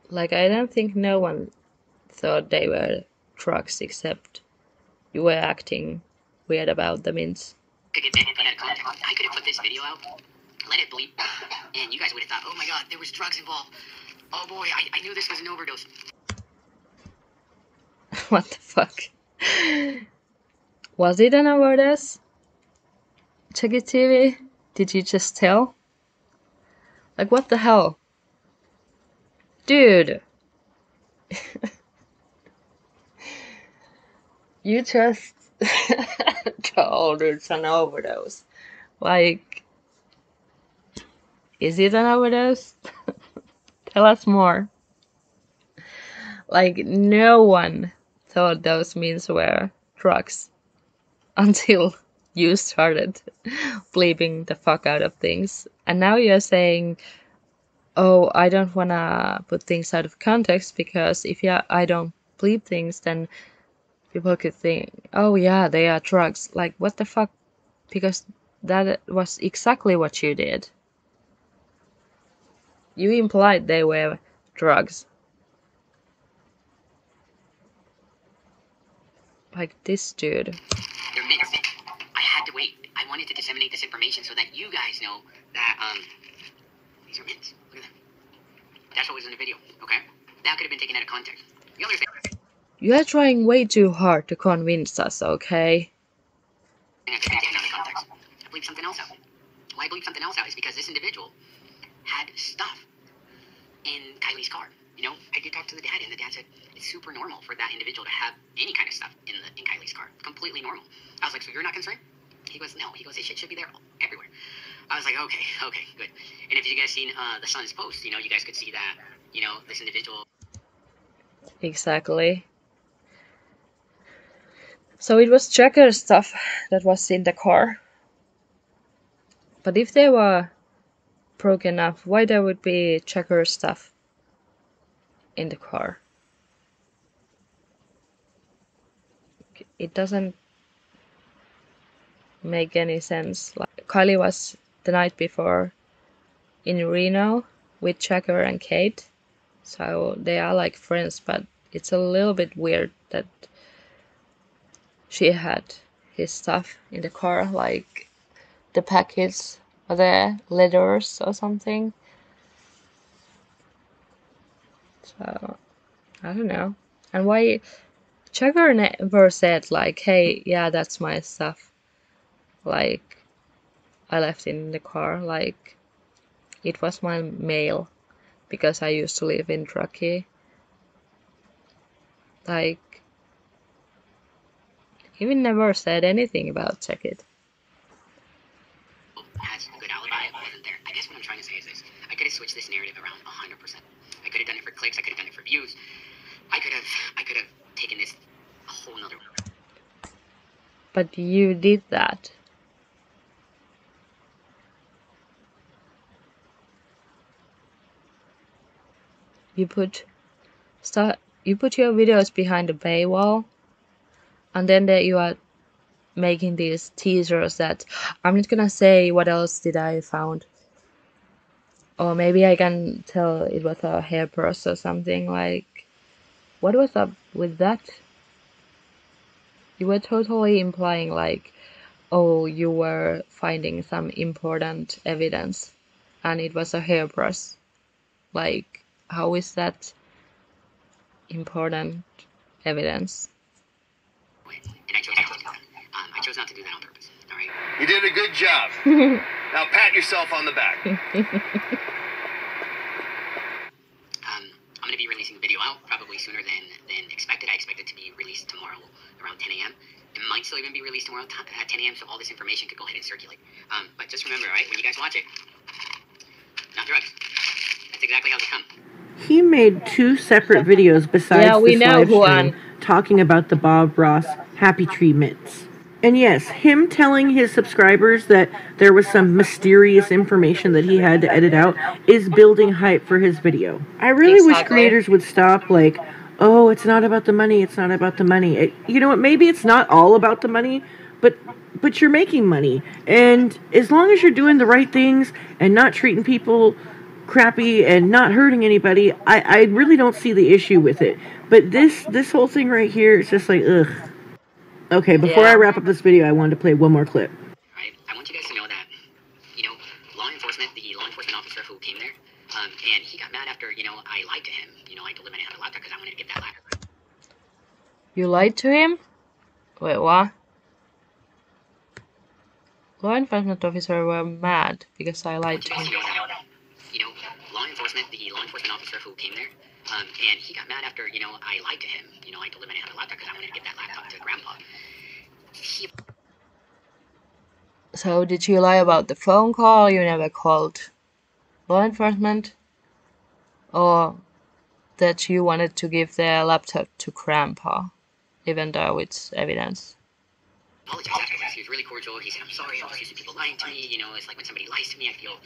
Like, I don't think no one thought they were drugs except you were acting weird about the mints. I could have put this video out, let it bleep, and you guys would have thought, oh my god, there was drugs involved. Oh boy, I knew this was an overdose. What the fuck? Was it an overdose? Checkit TV? Did you just tell? Like, what the hell? Dude! You just told it's an overdose. Like, is it an overdose? Tell us more. Like, no one thought those means were drugs until you started bleeping the fuck out of things. And now you're saying, oh, I don't wanna put things out of context because if I don't bleep things, then people could think, oh yeah, they are drugs. Like, what the fuck? Because that was exactly what you did. You implied they were drugs. Like this dude. They're mints. I had to wait. I wanted to disseminate this information so that you guys know that, these are mints. Look at them. That's what was in the video, okay? That could have been taken out of context. The other thing... You are trying way too hard to convince us, okay? I believe something else out. Why I believe something else out is because this individual had stuff in Kiely's car. You know, I did talk to the dad, and the dad said it's super normal for that individual to have any kind of stuff in Kiely's car. Completely normal. I was like, so you're not concerned? He goes, no. He goes, this shit should be there everywhere. I was like, okay, good. And if you guys seen the Sun's post, you know, you guys could see that, you know, this individual... Exactly. So it was Checker stuff that was in the car. But if they were broken up, why there would be Checker stuff in the car? It doesn't make any sense. Like, Kiely was the night before in Reno with Checker and Kate. So they are like friends, but it's a little bit weird that she had his stuff in the car, like the packets or the letters or something. So, I don't know. And why Checker never said like, hey, yeah, that's my stuff. Like, I left it in the car. Like, it was my mail because I used to live in Truckee. Like, he never said anything about Checkit. Has a good alibi, wasn't there. I guess what I'm trying to say is this. I could have switched this narrative around 100%. I could have done it for clicks, I could have done it for views. I could have taken this a whole nother... But you did that. You put your videos behind a paywall, and then you are making these teasers that I'm not gonna say what else did I found, or maybe I can tell it was a hairbrush or something. Like, what was up with that? You were totally implying like, oh, you were finding some important evidence and it was a hairbrush. Like, how is that important evidence? And I chose not to do that. I chose not to do that on purpose. All right. You did a good job. Now pat yourself on the back. I'm going to be releasing the video out probably sooner than expected. I expect it to be released tomorrow around 10 a.m. It might still even be released tomorrow at 10 a.m. so all this information could go ahead and circulate. But just remember, all right, when you guys watch it, not drugs. That's exactly how they come. He made 2 separate videos besides yeah, we this know live who stream talking about the Bob Ross Happy Tree mints. And yes, him telling his subscribers that there was some mysterious information that he had to edit out is building hype for his video. I really wish creators would stop like, oh, it's not about the money, it's not about the money. You know what, maybe it's not all about the money, but you're making money. And as long as you're doing the right things and not treating people crappy and not hurting anybody, I really don't see the issue with it. But this whole thing right here is just like, ugh. Okay, before I wrap up this video, I wanted to play one more clip. Right? I want you guys to know that, you know, the law enforcement officer who came there, and he got mad after, you know, I lied to him. You know, I told him I had a laptop because I wanted to get that laptop. You lied to him? Wait, what? Law enforcement officer were mad because I lied to him. You know, the law enforcement officer who came there, and he got mad after, you know, I lied to him. You know, I told him I had a laptop because I wanted to get that laptop to Grandpa. So did you lie about the phone call? You never called law enforcement? Or that you wanted to give the laptop to Grandpa, even though it's evidence? Apologized afterwards. He was really cordial. He said, "I'm sorry. I'm just used to people lying to me. You know, it's like when somebody lies to me, I feel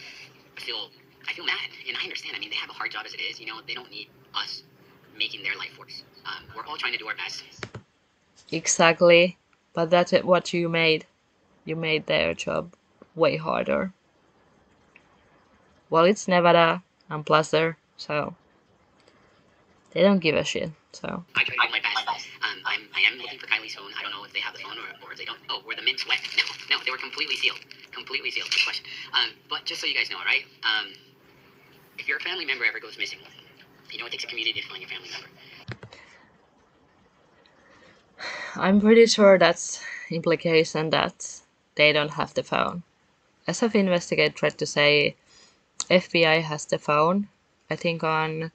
mad, and I understand. I mean, they have a hard job as it is. You know, they don't need us making their life worse. We're all trying to do our best." Exactly, but that's what you made. You made their job way harder. Well, it's Nevada and Placer, so they don't give a shit. So I try to do my best. I am looking for Kiely's phone. I don't know if they have the phone or if they don't. Oh, were the mints wet? No, they were completely sealed. Completely sealed. Good question. But just so you guys know, all right? If your family member ever goes missing, you know it takes a community to find your family member. I'm pretty sure that's implication that they don't have the phone. SF Investigate tried to say FBI has the phone, I think on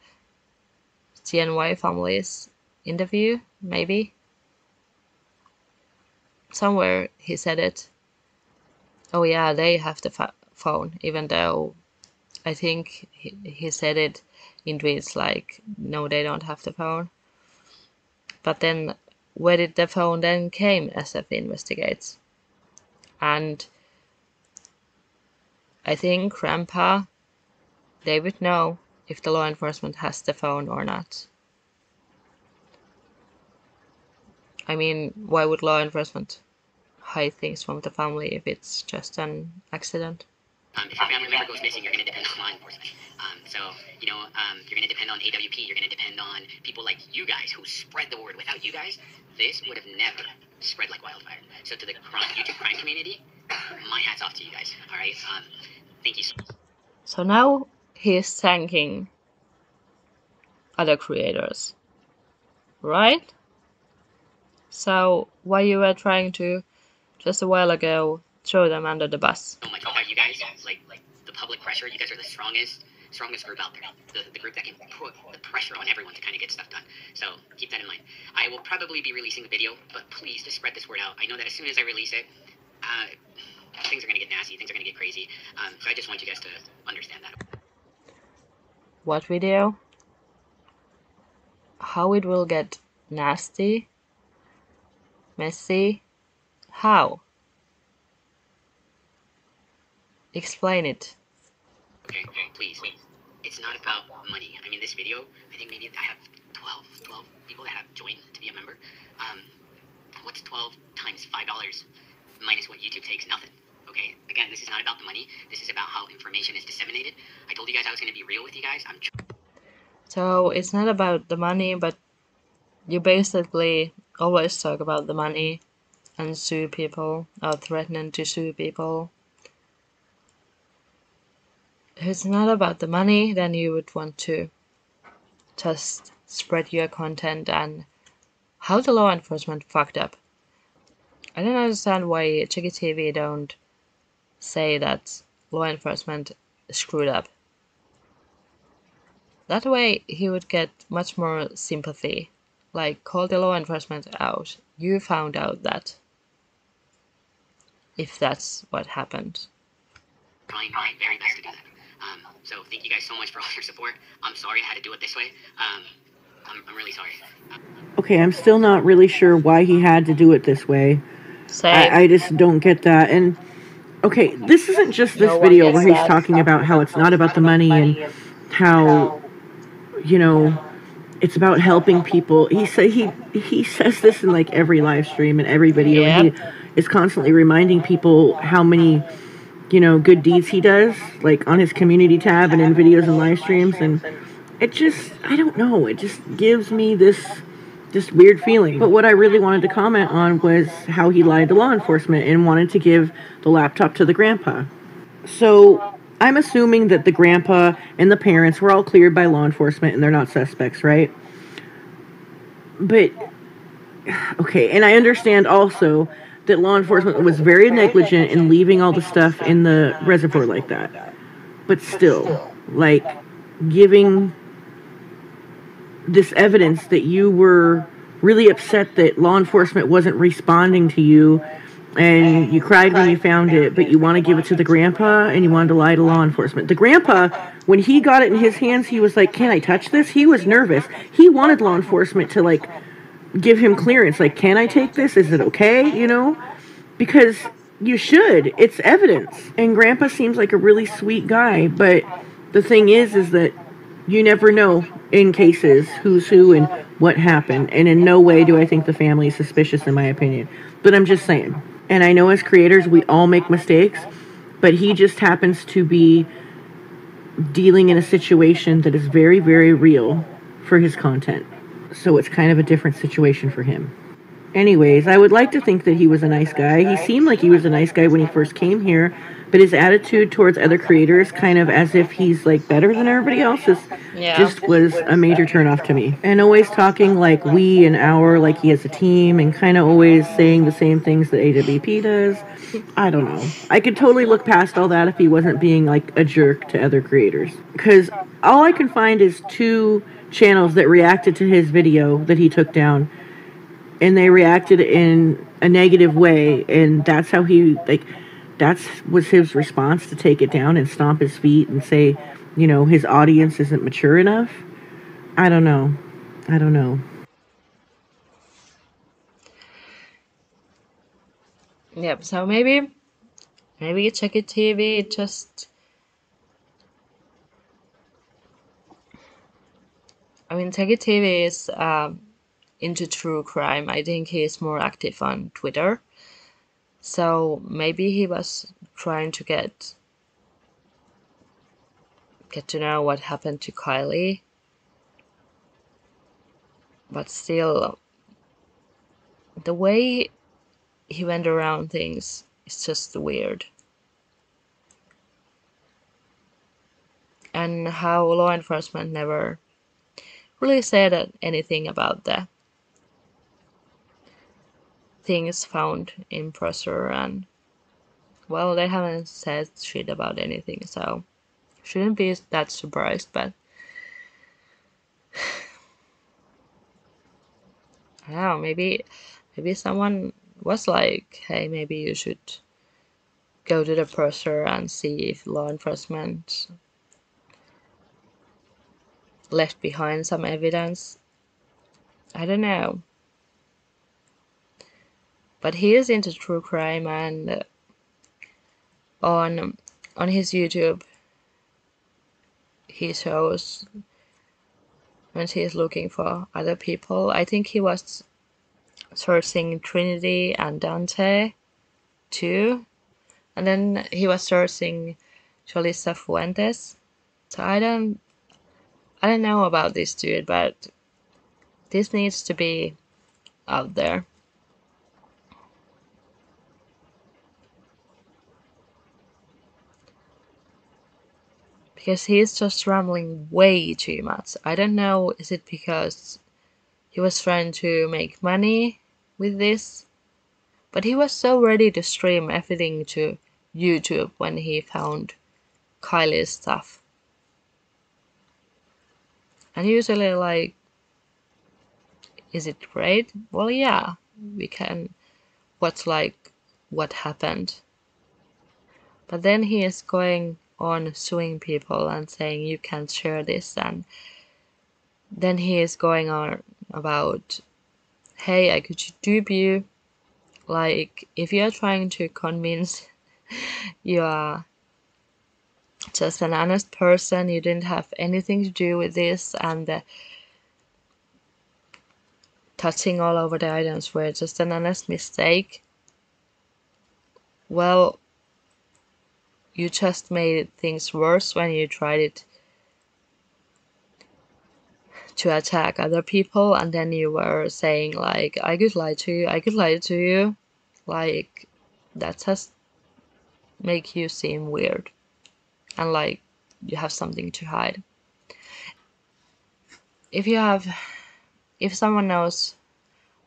CNY Family's interview, maybe. Somewhere he said it. Oh yeah, they have the phone, even though I think he said it in tweets like, no, they don't have the phone. But then, where did the phone then came, SF investigates? And I think Grandpa, they would know if the law enforcement has the phone or not. I mean, why would law enforcement hide things from the family if it's just an accident? If your family member goes missing, you're going to depend on law enforcement. So, you know, you're going to depend on AWP. You're going to depend on people like you guys who spread the word. Without you guys, this would have never spread like wildfire. So to the YouTube crime community, my hat's off to you guys. All right? Thank you. So now he's thanking other creators, right? So why you were trying to, just a while ago, throw them under the bus? So much about you guys, like the public pressure. You guys are the strongest group out there. The group that can put the pressure on everyone to kind of get stuff done. So keep that in mind. I will probably be releasing the video, but please just spread this word out. I know that as soon as I release it, things are going to get nasty. Things are going to get crazy. So I just want you guys to understand that. What video? How it will get nasty? Messy? How? Explain it. Okay, please. It's not about money. I mean, this video, I think maybe I have 12 people that have joined to be a member. What's 12 times $5 minus what YouTube takes? Nothing. Okay? Again, this is not about the money. This is about how information is disseminated. I told you guys I was going to be real with you guys. So it's not about the money, but you basically always talk about the money and sue people or threaten to sue people. If it's not about the money, then you would want to just spread your content. And how the law enforcement fucked up. I don't understand why Checkit TV don't say that law enforcement screwed up. That way he would get much more sympathy. Like, call the law enforcement out. You found out that. If that's what happened. Trying my very best to do that. So thank you guys so much for all your support. I'm sorry I had to do it this way. I'm really sorry. Okay, I'm still not really sure why he had to do it this way. Same. I just don't get that. And okay, this isn't just this No one video gets where he's that. talking about how it's not about the money and how, you know, it's about helping people. He says this in like every live stream and every video, and Yep. he is constantly reminding people how many, you know, good deeds he does, like on his community tab and in videos and live streams. And it just, I don't know, it just gives me this weird feeling. But what I really wanted to comment on was how he lied to law enforcement and wanted to give the laptop to the grandpa. So I'm assuming that the grandpa and the parents were all cleared by law enforcement and they're not suspects, right? But okay, and I understand also that law enforcement was very negligent in leaving all the stuff in the reservoir like that. But still, like, giving this evidence that you were really upset that law enforcement wasn't responding to you, and you cried when you found it, but you want to give it to the grandpa and you wanted to lie to law enforcement. The grandpa, when he got it in his hands, he was like, "Can I touch this?" He was nervous. He wanted law enforcement to, like, give him clearance. Like, "Can I take this? Is it okay?" You know? Because you should. It's evidence. And grandpa seems like a really sweet guy, but the thing is that you never know in cases who's who and what happened. And in no way do I think the family is suspicious, in my opinion. But I'm just saying. And I know as creators, we all make mistakes, but he just happens to be dealing in a situation that is very, very real for his content. So it's kind of a different situation for him. Anyways, I would like to think that he was a nice guy. He seemed like he was a nice guy when he first came here, but his attitude towards other creators, kind of as if he's like better than everybody else, just was a major turnoff to me. And always talking like we and our, like he has a team, and kind of always saying the same things that AWP does. I don't know. I could totally look past all that if he wasn't being like a jerk to other creators. Because all I can find is 2 channels that reacted to his video that he took down, and they reacted in a negative way, and that's how he, like, that was his response, to take it down and stomp his feet and say, you know, his audience isn't mature enough. I don't know. Yep. So maybe Checkit TV just. I mean, Checkit TV is into true crime. I think he is more active on Twitter. So maybe he was trying to get to know what happened to Kiely. But still, the way he went around things is just weird. And how law enforcement never really said anything about the things found in Prosser, and well, they haven't said shit about anything, so shouldn't be that surprised. But I don't know, maybe someone was like, hey, maybe you should go to the Prosser and see if law enforcement left behind some evidence. I don't know. But he is into true crime, and on his YouTube he shows when he is looking for other people. I think he was searching Trinity and Dante too, and then he was searching Jolissa Fuentes. So I don't know about this dude, but this needs to be out there. Because he's just rambling way too much. I don't know, is it because he was trying to make money with this? But he was so ready to stream everything to YouTube when he found Kiely's stuff. And usually, like, is it great? Well, yeah, we can watch, like, what happened. But then he is going on suing people and saying you can't share this, and then he is going on about hey, I could dupe you. Like, if you're trying to convince you are just an honest person, you didn't have anything to do with this, and the touching all over the items were just an honest mistake, well, you just made things worse when you tried it to attack other people, and then you were saying like, I could lie to you, I could lie to you. Like, that just make you seem weird and like you have something to hide. If someone knows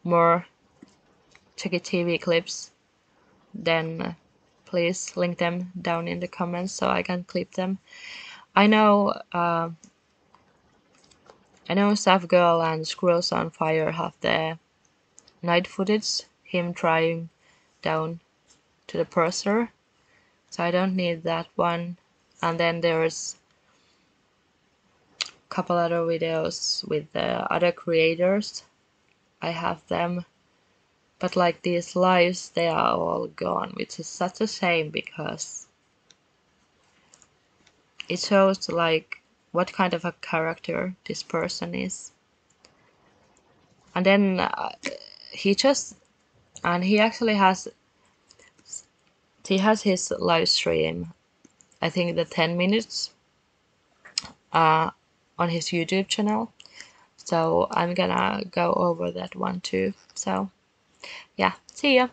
more Checkit TV clips, then please link them down in the comments so I can clip them. I know Staff Girl and Squirrels on Fire have the night footage, him driving down to the purser, so I don't need that one. And then there's a couple other videos with the other creators. I have them, but like these lives, they are all gone, which is such a shame because it shows like what kind of a character this person is. And then he actually has his live stream, I think the 10 minutes on his YouTube channel, so I'm gonna go over that one too. So yeah, see ya.